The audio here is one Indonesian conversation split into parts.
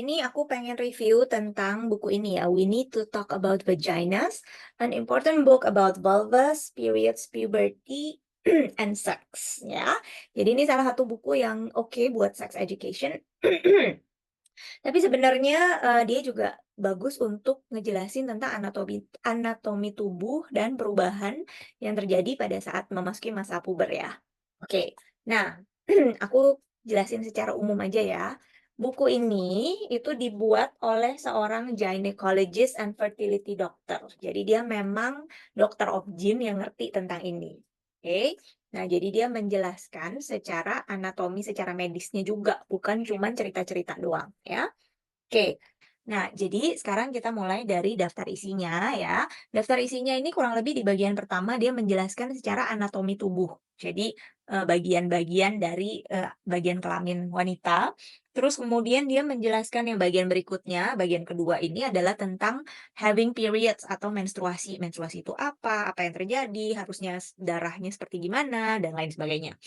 ini aku pengen review tentang buku ini ya, We Need to Talk About Vaginas, an important book about vulvas, periods, puberty, and sex, ya. Jadi ini salah satu buku yang oke buat sex education. Tapi sebenarnya dia juga bagus untuk ngejelasin tentang anatomi anatomi tubuh dan perubahan yang terjadi pada saat memasuki masa puber ya. Oke, nah aku jelasin secara umum aja ya. Buku ini itu dibuat oleh seorang gynecologist and fertility doctor. Jadi dia memang dokter of gyn yang ngerti tentang ini. Oke. Nah, jadi dia menjelaskan secara anatomi, secara medisnya juga, bukan cuma cerita-cerita doang ya. Oke. Nah, jadi sekarang kita mulai dari daftar isinya ya. Daftar isinya ini kurang lebih di bagian pertama dia menjelaskan secara anatomi tubuh. Jadi bagian-bagian dari bagian kelamin wanita. Terus kemudian dia menjelaskan yang bagian berikutnya, bagian kedua ini adalah tentang having periods atau menstruasi. Menstruasi itu apa? Apa yang terjadi? Harusnya darahnya seperti gimana dan lain sebagainya.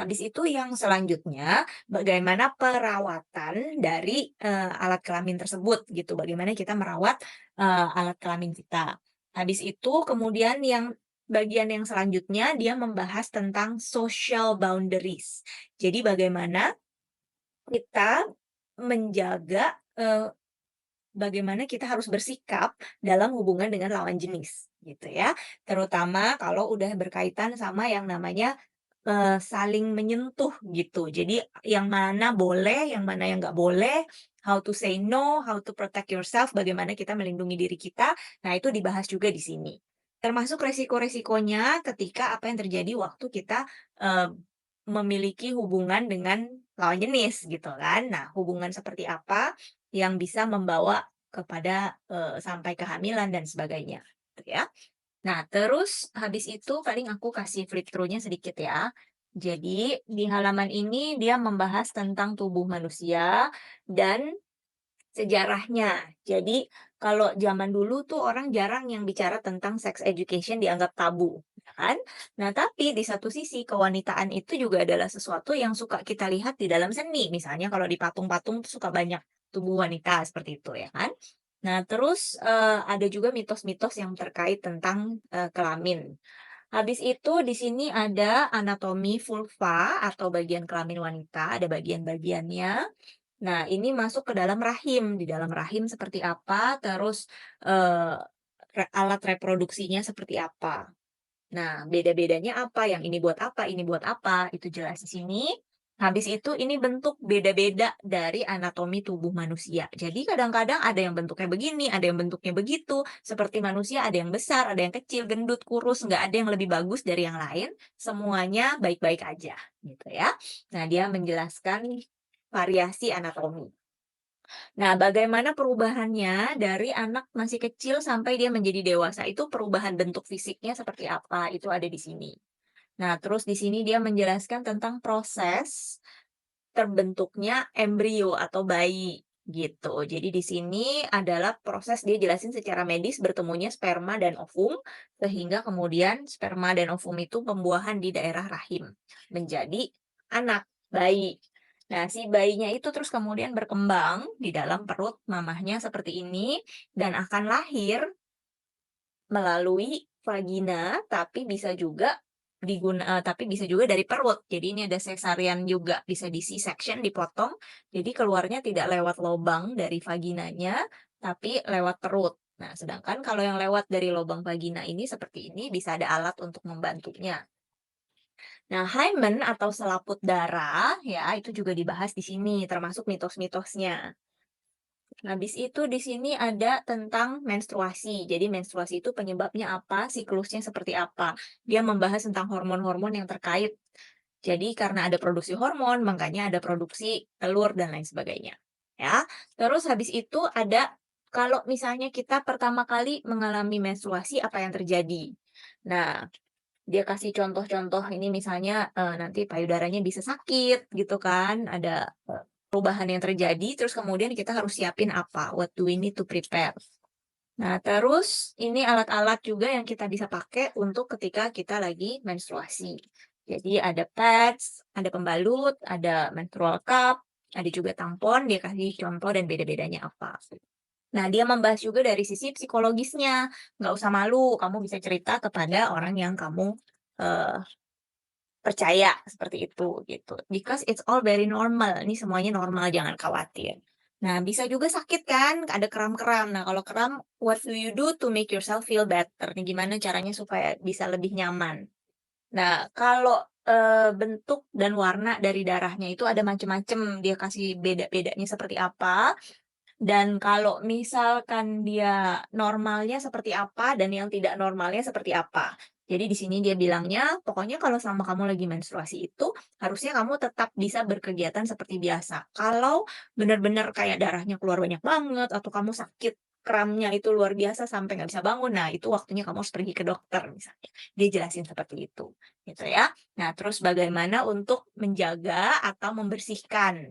Habis itu yang selanjutnya bagaimana perawatan dari, alat kelamin tersebut gitu, bagaimana kita merawat, alat kelamin kita. Habis itu kemudian yang bagian yang selanjutnya dia membahas tentang social boundaries. Jadi bagaimana kita menjaga, bagaimana kita harus bersikap dalam hubungan dengan lawan jenis, gitu ya. Terutama kalau udah berkaitan sama yang namanya saling menyentuh gitu. Jadi yang mana boleh, yang mana yang nggak boleh, how to say no, how to protect yourself, bagaimana kita melindungi diri kita. Nah, itu dibahas juga di sini. Termasuk resiko-resikonya ketika apa yang terjadi waktu kita, eee, memiliki hubungan dengan lawan jenis gitu kan. Nah, hubungan seperti apa yang bisa membawa kepada, sampai kehamilan dan sebagainya, gitu ya. Nah, terus habis itu paling aku kasih flip through-nya sedikit ya. Jadi, di halaman ini dia membahas tentang tubuh manusia dan sejarahnya. Jadi, kalau zaman dulu tuh orang jarang yang bicara tentang sex education dianggap tabu, ya kan? Nah, tapi di satu sisi kewanitaan itu juga adalah sesuatu yang suka kita lihat di dalam seni. Misalnya kalau di patung-patung tuh suka banyak tubuh wanita seperti itu, ya kan? Nah, terus ada juga mitos-mitos yang terkait tentang kelamin. Habis itu di sini ada anatomi vulva atau bagian kelamin wanita, ada bagian-bagiannya. Nah, ini masuk ke dalam rahim. Di dalam rahim seperti apa, terus, eee, alat reproduksinya seperti apa. Nah, beda-bedanya apa, yang ini buat apa, ini buat apa, itu jelas di sini. Habis itu ini bentuk beda-beda dari anatomi tubuh manusia. Jadi kadang-kadang ada yang bentuknya begini, ada yang bentuknya begitu. Seperti manusia ada yang besar, ada yang kecil, gendut, kurus, nggak ada yang lebih bagus dari yang lain. Semuanya baik-baik aja, gitu ya. Nah, dia menjelaskan variasi anatomi. Nah, bagaimana perubahannya dari anak masih kecil sampai dia menjadi dewasa, itu perubahan bentuk fisiknya seperti apa, itu ada di sini. Nah, terus di sini dia menjelaskan tentang proses terbentuknya embrio atau bayi, gitu. Jadi di sini adalah proses dia jelasin secara medis bertemunya sperma dan ovum, sehingga kemudian sperma dan ovum itu pembuahan di daerah rahim, menjadi anak, bayi. Nah, si bayinya itu terus kemudian berkembang di dalam perut mamahnya seperti ini, dan akan lahir melalui vagina, tapi bisa juga dari perut. Jadi ini ada cesarean juga, bisa di C-section, dipotong. Jadi keluarnya tidak lewat lubang dari vaginanya, tapi lewat perut. Nah, sedangkan kalau yang lewat dari lubang vagina ini seperti ini, bisa ada alat untuk membantunya. Nah, hymen atau selaput darah, ya, itu juga dibahas di sini, termasuk mitos-mitosnya. Habis itu di sini ada tentang menstruasi. Jadi menstruasi itu penyebabnya apa, siklusnya seperti apa. Dia membahas tentang hormon-hormon yang terkait. Jadi karena ada produksi hormon, makanya ada produksi telur dan lain sebagainya. Ya. Terus habis itu ada kalau misalnya kita pertama kali mengalami menstruasi apa yang terjadi. Nah, dia kasih contoh-contoh ini misalnya nanti payudaranya bisa sakit gitu kan, ada perubahan yang terjadi, terus kemudian kita harus siapin apa, what do we need to prepare. Nah, terus ini alat-alat juga yang kita bisa pakai untuk ketika kita lagi menstruasi. Jadi ada pads, ada pembalut, ada menstrual cup, Ada juga tampon, dia kasih contoh dan beda-bedanya apa. Nah, dia membahas juga dari sisi psikologisnya, nggak usah malu, kamu bisa cerita kepada orang yang kamu, eee, percaya, seperti itu, gitu. Because it's all very normal, ini semuanya normal, jangan khawatir. Nah, bisa juga sakit kan, ada kram-kram. Nah, kalau kram, what do you do to make yourself feel better? Nih, gimana caranya supaya bisa lebih nyaman? Nah, kalau, bentuk dan warna dari darahnya itu ada macem-macem, dia kasih beda-bedanya seperti apa, dan kalau misalkan dia normalnya seperti apa dan yang tidak normalnya seperti apa. Jadi di sini dia bilangnya, pokoknya kalau selama kamu lagi menstruasi itu, harusnya kamu tetap bisa berkegiatan seperti biasa. Kalau benar-benar kayak darahnya keluar banyak banget, atau kamu sakit, kramnya itu luar biasa sampai nggak bisa bangun, nah itu waktunya kamu harus pergi ke dokter misalnya. Dia jelasin seperti itu, gitu ya. Nah, terus bagaimana untuk menjaga atau membersihkan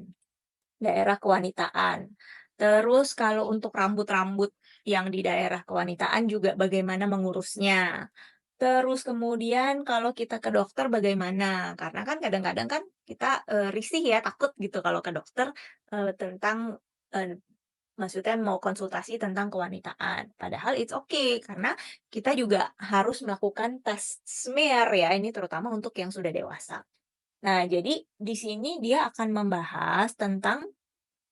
daerah kewanitaan. Terus kalau untuk rambut-rambut yang di daerah kewanitaan juga bagaimana mengurusnya. Terus kemudian kalau kita ke dokter bagaimana, karena kan kadang-kadang kan kita, risih ya, takut gitu kalau ke dokter, tentang, maksudnya mau konsultasi tentang kewanitaan. Padahal it's okay, karena kita juga harus melakukan tes smear ya, ini terutama untuk yang sudah dewasa. Nah, jadi di sini dia akan membahas tentang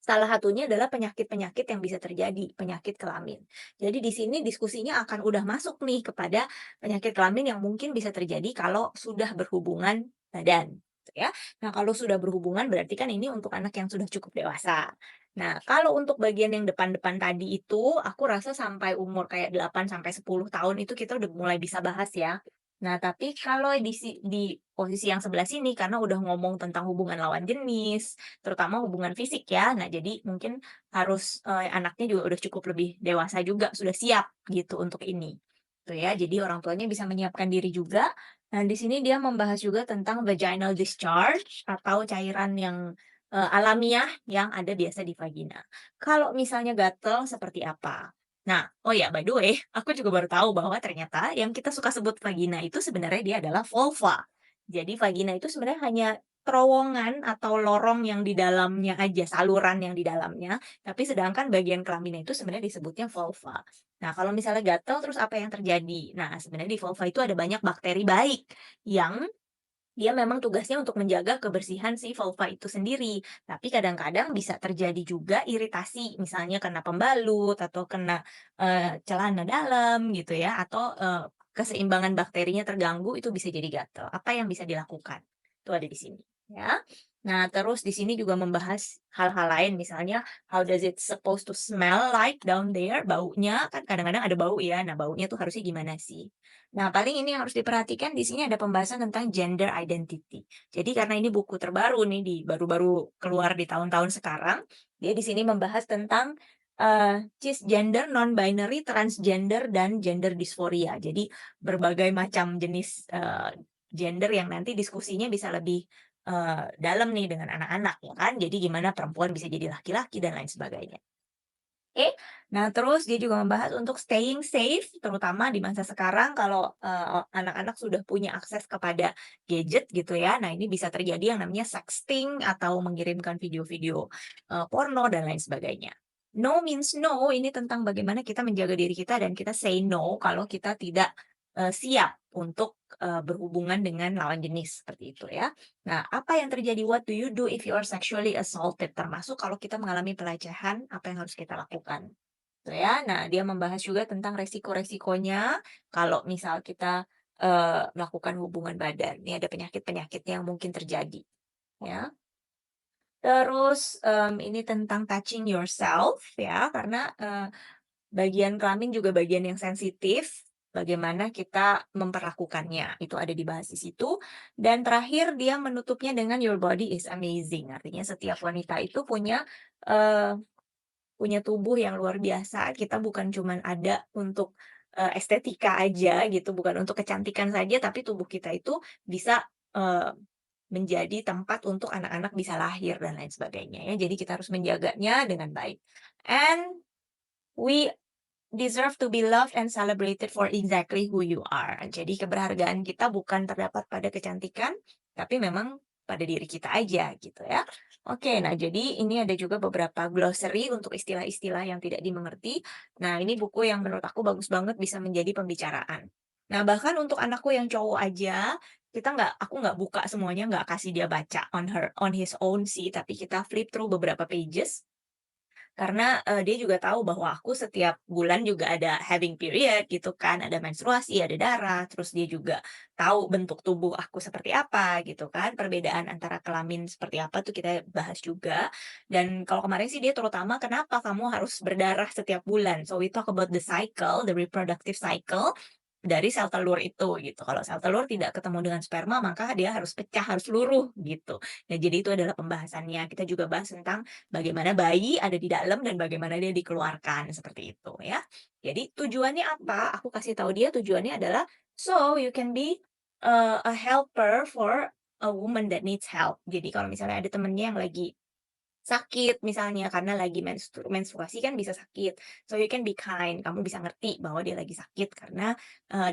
salah satunya adalah penyakit-penyakit yang bisa terjadi, penyakit kelamin. Jadi di sini diskusinya akan udah masuk nih kepada penyakit kelamin yang mungkin bisa terjadi kalau sudah berhubungan badan, gitu ya. Nah, kalau sudah berhubungan berarti kan ini untuk anak yang sudah cukup dewasa. Nah, kalau untuk bagian yang depan-depan tadi itu, aku rasa sampai umur kayak 8 sampai 10 tahun itu kita udah mulai bisa bahas ya. Nah, tapi kalau di posisi yang sebelah sini karena udah ngomong tentang hubungan lawan jenis, terutama hubungan fisik ya. Nah, jadi mungkin harus, anaknya juga udah cukup lebih dewasa juga, sudah siap gitu untuk ini. Tuh ya, jadi orang tuanya bisa menyiapkan diri juga. Nah, di sini dia membahas juga tentang vaginal discharge atau cairan yang, alamiah yang ada biasa di vagina. Kalau misalnya gatal seperti apa? Nah, oh ya, by the way, aku juga baru tahu bahwa ternyata yang kita suka sebut vagina itu sebenarnya dia adalah vulva. Jadi vagina itu sebenarnya hanya terowongan atau lorong yang di dalamnya aja, saluran yang di dalamnya, tapi sedangkan bagian kelaminnya itu sebenarnya disebutnya vulva. Nah, kalau misalnya gatal terus apa yang terjadi? Nah, sebenarnya di vulva itu ada banyak bakteri baik yang dia memang tugasnya untuk menjaga kebersihan si vulva itu sendiri. Tapi kadang-kadang bisa terjadi juga iritasi, misalnya kena pembalut atau kena, celana dalam gitu ya, atau, keseimbangan bakterinya terganggu, itu bisa jadi gatal. Apa yang bisa dilakukan? Itu ada di sini, ya. Nah, terus di sini juga membahas hal-hal lain, misalnya how does it supposed to smell like down there, baunya, kan kadang-kadang ada bau ya, nah baunya tuh harusnya gimana sih? Nah, paling ini yang harus diperhatikan di sini ada pembahasan tentang gender identity. Jadi karena ini buku terbaru nih baru-baru keluar di tahun-tahun sekarang, dia di sini membahas tentang cisgender, non-binary, transgender dan gender dysphoria. Jadi berbagai macam jenis gender yang nanti diskusinya bisa lebih dalam nih dengan anak-anak ya kan. Jadi gimana perempuan bisa jadi laki-laki dan lain sebagainya. Oke. Nah, terus dia juga membahas untuk staying safe, terutama di masa sekarang kalau, anak-anak sudah punya akses kepada gadget gitu ya. Nah, ini bisa terjadi yang namanya sexting atau mengirimkan video-video, porno dan lain sebagainya. No means no, ini tentang bagaimana kita menjaga diri kita dan kita say no kalau kita tidak, siap untuk, berhubungan dengan lawan jenis, seperti itu ya. Nah, apa yang terjadi? What do you do if you are sexually assaulted? Termasuk kalau kita mengalami pelecehan, apa yang harus kita lakukan? Gitu ya. Nah, dia membahas juga tentang resiko-resikonya kalau misal kita melakukan hubungan badan. Ini ada penyakit-penyakit yang mungkin terjadi, ya. Terus ini tentang touching yourself ya, karena bagian kelamin juga bagian yang sensitif, bagaimana kita memperlakukannya, itu ada dibahas di situ. Dan terakhir dia menutupnya dengan your body is amazing, artinya setiap wanita itu eee, punya tubuh yang luar biasa, kita bukan cuman ada untuk, estetika aja gitu, bukan untuk kecantikan saja, tapi tubuh kita itu bisa, menjadi tempat untuk anak-anak bisa lahir dan lain sebagainya ya, jadi kita harus menjaganya dengan baik. And we deserve to be loved and celebrated for exactly who you are. Jadi keberhargaan kita bukan terdapat pada kecantikan, tapi memang pada diri kita aja gitu ya. Oke, nah jadi ini ada juga beberapa glossary untuk istilah-istilah yang tidak dimengerti. Nah, ini buku yang menurut aku bagus banget bisa menjadi pembicaraan. Nah, bahkan untuk anakku yang cowok aja, aku nggak buka semuanya, nggak kasih dia baca on his own sih, tapi kita flip through beberapa pages karena, dia juga tahu bahwa aku setiap bulan juga ada having period gitu kan, ada menstruasi, ada darah, terus dia juga tahu bentuk tubuh aku seperti apa gitu kan, perbedaan antara kelamin seperti apa tuh kita bahas juga. Dan kalau kemarin sih dia terutama, "Kenapa kamu harus berdarah setiap bulan?" So we talk about the cycle, the reproductive cycle dari sel telur itu gitu. Kalau sel telur tidak ketemu dengan sperma, maka dia harus pecah, harus luruh gitu. Nah, jadi itu adalah pembahasannya. Kita juga bahas tentang bagaimana bayi ada di dalam dan bagaimana dia dikeluarkan, seperti itu ya. Jadi tujuannya apa? Aku kasih tahu dia tujuannya adalah, so you can be, a helper for a woman that needs help. Jadi kalau misalnya ada temennya yang lagi sakit misalnya karena lagi menstruasi kan bisa sakit. So you can be kind, kamu bisa ngerti bahwa dia lagi sakit karena,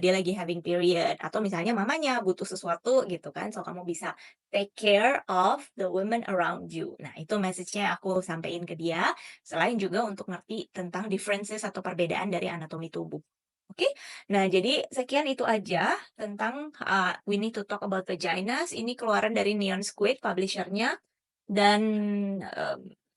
dia lagi having period atau misalnya mamanya butuh sesuatu gitu kan, so kamu bisa take care of the women around you. Nah itu message-nya aku sampein ke dia, selain juga untuk ngerti tentang differences atau perbedaan dari anatomi tubuh. Oke? Nah jadi sekian itu aja tentang, We Need to Talk About Vaginas, ini keluaran dari Neon Squid publisher-nya. Dan,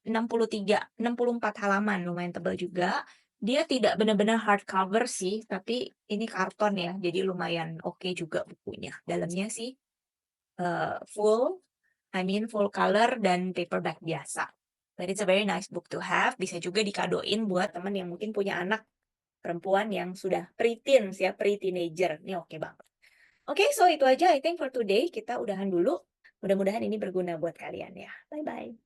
64 halaman, lumayan tebal juga. Dia tidak benar-benar hardcover sih, tapi ini karton ya, jadi lumayan oke juga bukunya. Dalamnya sih, full, full color dan paperback biasa. But it's a very nice book to have, bisa juga dikadoin buat temen yang mungkin punya anak perempuan yang sudah pre-teens ya, pre-teenager, ini oke banget. Oke, so itu aja I think for today, kita udahan dulu. Mudah-mudahan ini berguna buat kalian ya. Bye-bye.